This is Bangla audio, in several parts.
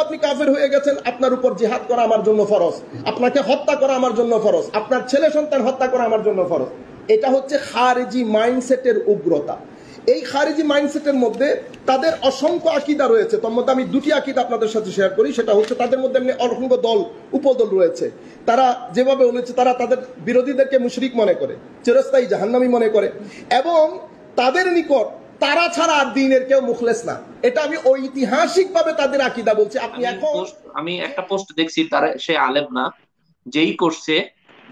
আপনি কাফের হয়ে গেছেন, আপনার উপর জিহাদ করা আমার জন্য ফরজ, আপনাকে হত্যা করা আমার জন্য ফরজ, আপনার ছেলে সন্তান হত্যা করা আমার জন্য ফরজ। এটা হচ্ছে খারিজি মাইন্ডসেটের উগ্রতা। এই খারিজি মাইন্ডসেটের মধ্যে তাদের অসংখ্য আকীদা রয়েছে। তার মধ্যে আমি দুটি আকীদা আপনাদের সাথে শেয়ার করি। সেটা হচ্ছে তাদের মধ্যে এমনি অসংখ্য দল উপদল রয়েছে। তারা যেভাবে বলেছে, তারা তাদের বিরোধীদেরকে মুশরিক মনে করে, চিরস্থায়ী জাহান্নামী মনে করে, এবং তাদের নিকট তারা ছাড়া আর দ্বীনের কেউ মুখলেস না। এটা আমি ঐতিহাসিকভাবে তাদের আকীদা বলছি। আপনি এখন আমি একটা পোস্ট দেখছি, তার সে আলেম না, যেই করছে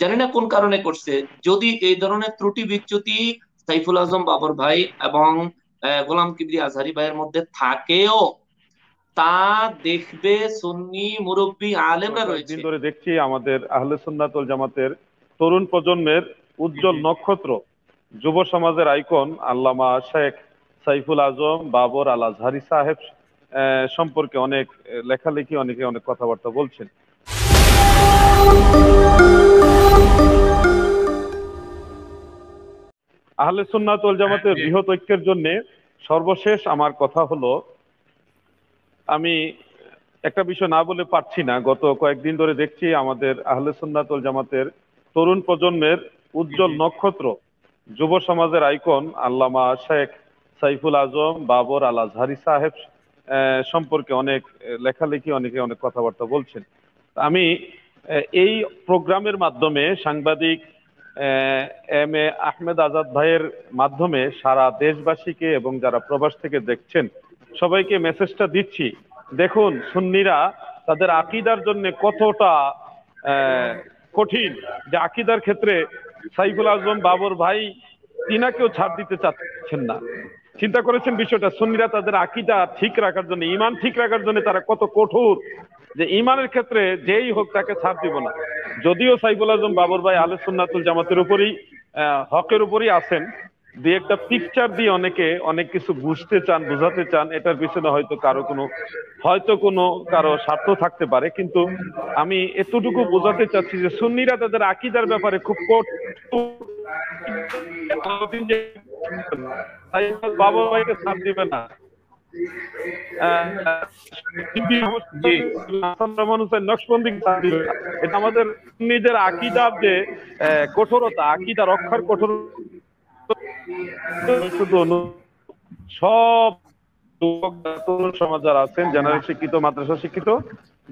জানি না কোন কারণে করছে। যদি এই ধরনের ত্রুটি বিচ্যুতি সাইফুল আজম বাবর ভাই এবং গোলাম কিবরি আজহারি ভাইয়ের মধ্যে থাকেও, তা দেখবে সুন্নি মুরব্বী আলেমরা কয়েকদিন রয়েছে। ধরে দেখছি আমাদের আহলে সুন্নাত ওয়াল জামাতের তরুণ প্রজন্মের উজ্জ্বল নক্ষত্র, যুব সমাজের আইকন আল্লামা শেখ সাইফুল আজম বাবর আল আজহারি সাহেব সম্পর্কে অনেক লেখালেখি, অনেকে অনেক কথাবার্তা বলছেন। আহলে সুন্নাত ওয়াল জামাতের বৃহৎ ঐক্যের জন্য সর্বশেষ আমার কথা হলো, আমি একটা বিষয় না বলে পারছি না। গত কয়েকদিন ধরে দেখছি আমাদের আহলে সুন্নাত ওয়াল জামাতের তরুণ প্রজন্মের উজ্জ্বল নক্ষত্র, যুব সমাজের আইকন আল্লামা শেখ সাইফুল আজম বাবর আল আজহারি সাহেব সম্পর্কে অনেক লেখালেখি, অনেকে অনেক কথাবার্তা বলছেন। আমি এই প্রোগ্রামের মাধ্যমে সাংবাদিক এম এ আহমেদ আজাদ ভাইয়ের মাধ্যমে সারা দেশবাসীকে এবং যারা প্রবাস থেকে দেখছেন সবাইকে মেসেজটা দিচ্ছি, দেখুন সুন্নিরা তাদের আকীদার জন্য কতটা কঠিন, যে আকীদার ক্ষেত্রে সাইফুল আজম বাবর ভাই তিনাকেও ছাড় দিতে চাচ্ছেন না। চিন্তা করেছেন বিষয়টা? সুন্নিরা তাদের আকীদা ঠিক রাখার জন্য, ঈমান ঠিক রাখার জন্য তারা কত কঠোর, যে ঈমানের ক্ষেত্রে যেই হোক তাকে ছাড় দিব না। যদিও সাইফুল আজম বাবর ভাই আহলে সুন্নাতুল জামাতের উপরই হকের উপরই আছেন, দিয়ে একটা পিকচার দিয়ে অনেকে অনেক কিছু বুঝতে চান, বোঝাতে চান, এটার পিছনে হয়তো কোনো কারো স্বার্থ থাকতে পারে। কিন্তু আমি এতটুকু বোঝাতে চাচ্ছি যে সুন্নিরা তাদের আকীদার ব্যাপারে খুব বাবা ভাইকে ছাড় দিবে না। এটা আমাদের নিজের আকীদার যে কঠোরতা, আকীদা রক্ষার কঠোর সব সমাজ যারা আছেন, জেনারেল শিক্ষিত, মাদ্রাসা শিক্ষিত,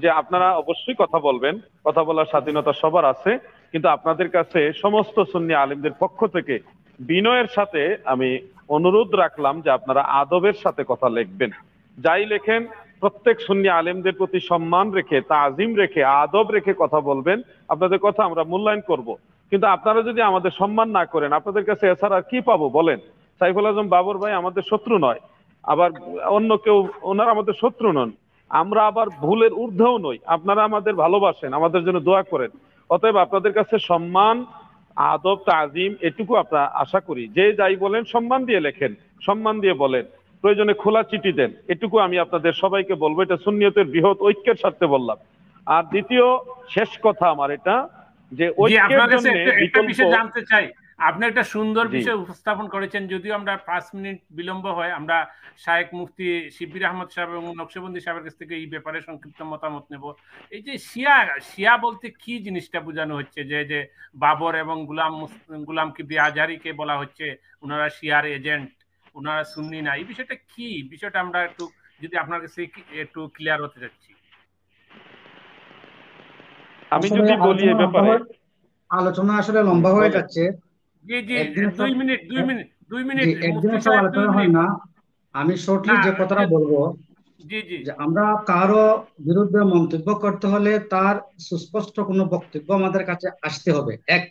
যে আপনারা অবশ্যই কথা বলবেন, কথা বলার স্বাধীনতা সবার আছে, কিন্তু আপনাদের কাছে সমস্ত সুন্নি আলেমদের পক্ষ থেকে বিনয়ের সাথে আমি অনুরোধ রাখলাম যে আপনারা আদবের সাথে কথা লিখবেন। যাই লেখেন প্রত্যেক সুন্নি আলেমদের প্রতি সম্মান রেখে, তাজিম রেখে, আদব রেখে কথা বলবেন। আপনাদের কথা আমরা মূল্যায়ন করব, কিন্তু আপনারা যদি আমাদের সম্মান না করেন, আপনাদের কাছে এছাড়া কি পাবো বলেন? সাইফুল আজম বাবর ভাই আমাদের শত্রু নয়, আবার অন্য কেউ ওনারা আমাদের শত্রু নন, আমরা আবার ভুলের ঊর্ধ্বেও নই। আপনারা আমাদের ভালোবাসেন, আমাদের জন্য দোয়া করেন। অতএব আপনাদের কাছে সম্মান, আদব, তাজিম এটুকু আপনারা আশা করি। যে যাই বলেন সম্মান দিয়ে লেখেন, সম্মান দিয়ে বলেন, প্রয়োজনে খোলা চিঠি দেন, এটুকু আমি আপনাদের সবাইকে বলবো। এটা সুন্নিয়তের বৃহৎ ঐক্যের সাথে বললাম। আর দ্বিতীয় শেষ কথা আমার এটা, যে ঐক্যের জন্য একটা বিষয় জানতে চাই। আপনি একটা সুন্দর বিষয় উপস্থাপন করেছেন, যদিও আমরা 5 মিনিট বিলম্ব হয়। আমরা শায়েখ মুফতি শিবির আহমদ সাহেব এবং নকশবন্দি সাহেবের কাছ থেকে এই ব্যাপারে সংক্ষিপ্ত মতামত নেব। এই যে শিয়া বলতে কি জিনিসটা বোঝানো হচ্ছে? যে বাবর এবং গুলাম কিবরি আজহারিকে বলা হচ্ছে ওনারা শিয়ার এজেন্ট, ওনারা সুন্নি না, এই বিষয়টা কি? বিষয়টা আমরা একটু যদি আপনার কাছে একটু ক্লিয়ার হতে যাচ্ছি। আমি যদি বলি এই ব্যাপারে, আলোচনা আসলে লম্বা হয়ে যাচ্ছে। জি জি, 2 মিনিট একদিনে সব আলোচনা হয় না। আমি শর্টলি যে কথাটা বলবো, যে আমরা কারো বিরুদ্ধে মন্তব্য করতে হলে তার সুস্পষ্ট কোনো বক্তব্য আমাদের কাছে আসতে হবে। এক,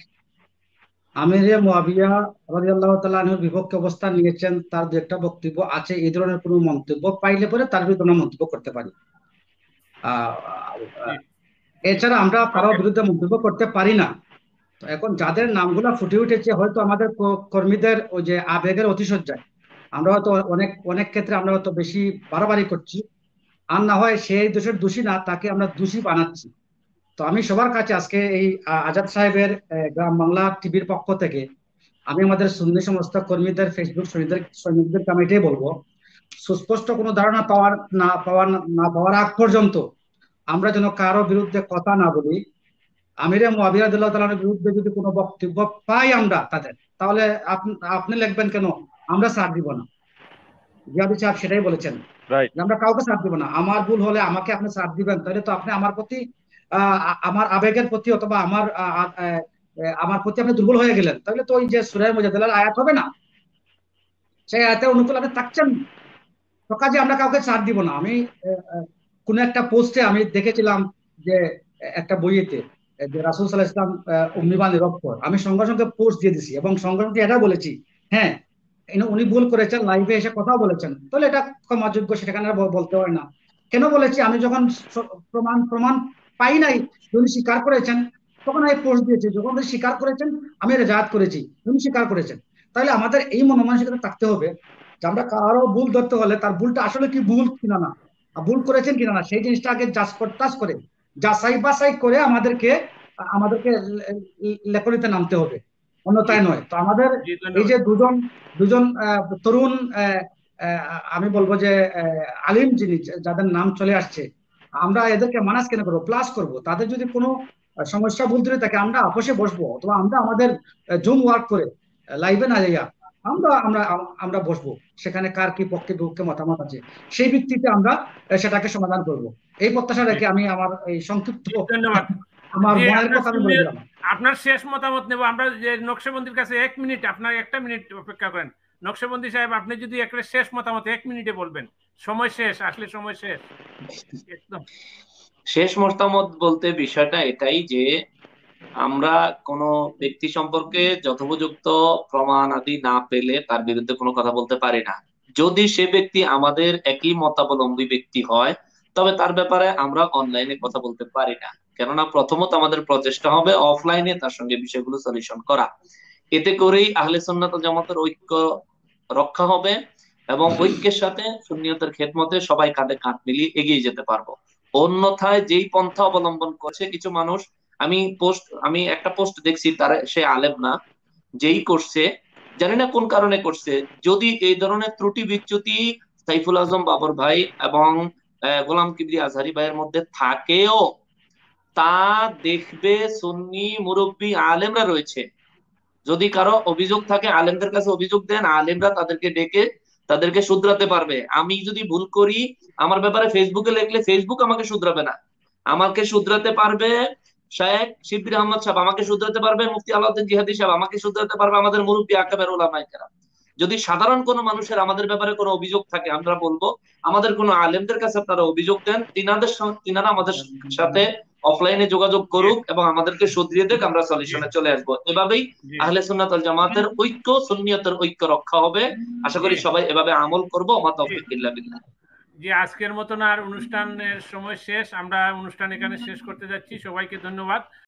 আমিরে মুয়াবিয়া রাদিয়াল্লাহু তাআলা আনহুর বিপক্ষে অবস্থান নিয়েছেন, তার যে একটা বক্তব্য আছে, এই ধরনের কোনো মন্তব্য পাইলে পরে তার বিরুদ্ধে আমরা মন্তব্য করতে পারি। এছাড়া আমরা কারো বিরুদ্ধে মন্তব্য করতে পারি না। তো এখন যাদের নামগুলা ফুটে উঠেছে, হয়তো আমাদের কর্মীদের ওই যে আবেগের অতিশয্যায় আমরা হয়তো অনেক ক্ষেত্রে আমরা হয়তো বেশি বাড়াবাড়ি করছি, আর না হয় সেই দোষের দোষী না, তাকে আমরা দোষী বানাচ্ছি। তো আমি সবার কাছে আজকে এই আজাদ সাহেবের গ্রাম বাংলা টিভির পক্ষ থেকে আমি আমাদের সুন্নি সমস্ত কর্মীদের, ফেসবুক সৈনিকদেরকে আমি এটাই বলবো, সুস্পষ্ট কোনো ধারণা না পাওয়ার আগ পর্যন্ত আমরা যেন কারো বিরুদ্ধে কথা না বলি। আমিরে মুয়াবিয়া রাদিয়াল্লাহু তাআলার বিরুদ্ধে যদি কোনো বক্তব্য পাই আমরা তাদের, তাহলে আপনি লিখবেন কেন আমরা ছাড় দিব না। জিয়াদি সাহেব সেটাই বলেছেন রাইট। যে আমরা কাউকে ছাড় দিব না। আমার ভুল হলে আমাকে আপনি ছাড় দিবেন, তাহলে তো আপনি আমার প্রতি আমার আবেগের প্রতি অথবা আমার প্রতি আপনি দুর্বল হয়ে গেলেন। তাহলে তো ওই যে সূরা মুজাদালার আয়াত হবে না, সেই আয়াতের অনুকূল আপনি থাকছেন। তো কাজে আমরা কাউকে ছাড় দিব না। আমি কোন একটা পোস্টে আমি দেখেছিলাম যে একটা বইয়েতে যে রাসূল সাল্লাল্লাহু আলাইহি ওয়াসাল্লাম উম্মি বা নিরক্ষর, আমি সঙ্গে সঙ্গে পোস্ট দিয়ে দিছি এবং সঙ্গে সঙ্গে এটা বলেছি, হ্যাঁ উনি ভুল করেছেন, লাইভে এসে কথাও বলেছেন, তাহলে এটা ক্ষমাযোগ্য, সেখানে আর বলতে হয় না। কেন বলেছি? আমি যখন প্রমাণ পাই নাই, উনি স্বীকার করেছেন, তখন আমি পোস্ট দিয়েছি। যখন উনি স্বীকার করেছেন আমি রেজাত করেছি, উনি স্বীকার করেছেন। তাহলে আমাদের এই মনোমানসিকতা থাকতে হবে যে আমরা কারো ভুল ধরতে হলে তার ভুলটা আসলে কি ভুল কিনা না, ভুল করেছেন কিনা না, সেই জিনিসটা আগে যাচাই বাছাই করে আমাদেরকে লেখনীতে নামতে হবে, অন্যথায় নয়। তো আমাদের জি, এই যে ধন্যবাদ। দুজন তরুণ আমি বলবো যে আলিম যিনি, যাদের নাম চলে আসছে, আমরা এদেরকে মানাস কেন করবো, প্লাস করব। তাদের যদি কোনো সমস্যা ভুল ত্রুটি থাকে আমরা আপোষে বসবো, অথবা আমরা আমাদের জুম ওয়ার্ক করে লাইভে না যাইয়া আমরা আমরা আমরা বসবো, সেখানে কার কি পক্ষে বিপক্ষে মতামত আছে সেই ভিত্তিতে আমরা সেটাকে সমাধান করব। এই প্রত্যাশা রেখে আমি আমার এই সংক্ষিপ্ত জি, ধন্যবাদ। আমার জি, মনের কথা আমি বলে দিলাম। আপনার শেষ মতামত নেব আমরা। যে নকশবন্দির কাছে 1 মিনিট, আপনার 1টা মিনিট অপেক্ষা করেন। নকশবন্দি সাহেব, আপনি যদি একটা শেষ মতামত 1 মিনিটে বলবেন। সময় শেষ, আসলে সময় শেষ একদম। শেষ মতামত বলতে বিষয়টা এটাই যে আমরা কোনো ব্যক্তি সম্পর্কে যথোপযুক্ত প্রমাণ আদি না পেলে তার বিরুদ্ধে কোনো কথা বলতে পারি না। যদি সে ব্যক্তি আমাদের একই মতাবলম্বী ব্যক্তি হয় তবে তার ব্যাপারে আমরা অনলাইনে কথা বলতে পারি না। কেননা প্রথমত আমাদের প্রচেষ্টা হবে অফলাইনে তার সঙ্গে বিষয়গুলো সলিউশন করা। এতে করেই আহলে সুন্নাত ওয়াল জামাতের ঐক্য রক্ষা হবে এবং ঐক্যের সাথে সুন্নিয়তের খেদমতে সবাই কাঁধে কাঁধ মিলিয়ে এগিয়ে যেতে পারবো। অন্যথায় যেই পন্থা অবলম্বন করছে কিছু মানুষ, আমি একটা পোস্ট দেখছি, তার সে আলেম না, যেই করছে জানি না কোন কারণে করছে। যদি এই ধরনের ত্রুটি বিচ্যুতি সাইফুল আজম বাবর ভাই এবং গোলাম কিবরি আজহারি ভাইয়ের মধ্যে থাকেও, তা দেখবে সুন্নি মুরব্বী আলেমরা রয়েছে। যদি কারো অভিযোগ থাকে আলেমদের কাছে অভিযোগ দেন, আলেমরা তাদেরকে ডেকে তাদেরকে শুধরাতে পারবে। আমি যদি ভুল করি আমার ব্যাপারে ফেসবুকে লিখলে ফেসবুক আমাকে শুধরাবে না, আমাকে শুধরাতে পারবে শায়েখ শিববির আহমদ সাহেব, আমাকে শুধরাতে পারবে মুফতি আলাউদ্দিন জিহাদি সাহেব, আমাকে শুধরাতে পারবে আমাদের মুরব্বী আকাবের উলামায়ে কেরাম। যদি সাধারণ কোনো মানুষের আমাদের ব্যাপারে কোনো অভিযোগ থাকে আমরা বলবো আমাদের কোনো আলেমদের কাছে আপনারা অভিযোগ দেন, তিনারা আমাদের সাথে অফলাইনে যোগাযোগ করুক এবং আমাদেরকে শুধরিয়ে দেখ, আমরা সলিউশনে চলে আসবো। এভাবেই আহলে সুন্নাত ওয়াল জামাতের ঐক্য, সুন্নিয়তের ঐক্য রক্ষা হবে। আশা করি সবাই এভাবে আমল করবো। ওমা তাওফীক ইল্লা বিল্লাহ। জি, আজকের মতন আর অনুষ্ঠানের সময় শেষ। আমরা অনুষ্ঠান এখানে শেষ করতে যাচ্ছি। সবাইকে ধন্যবাদ।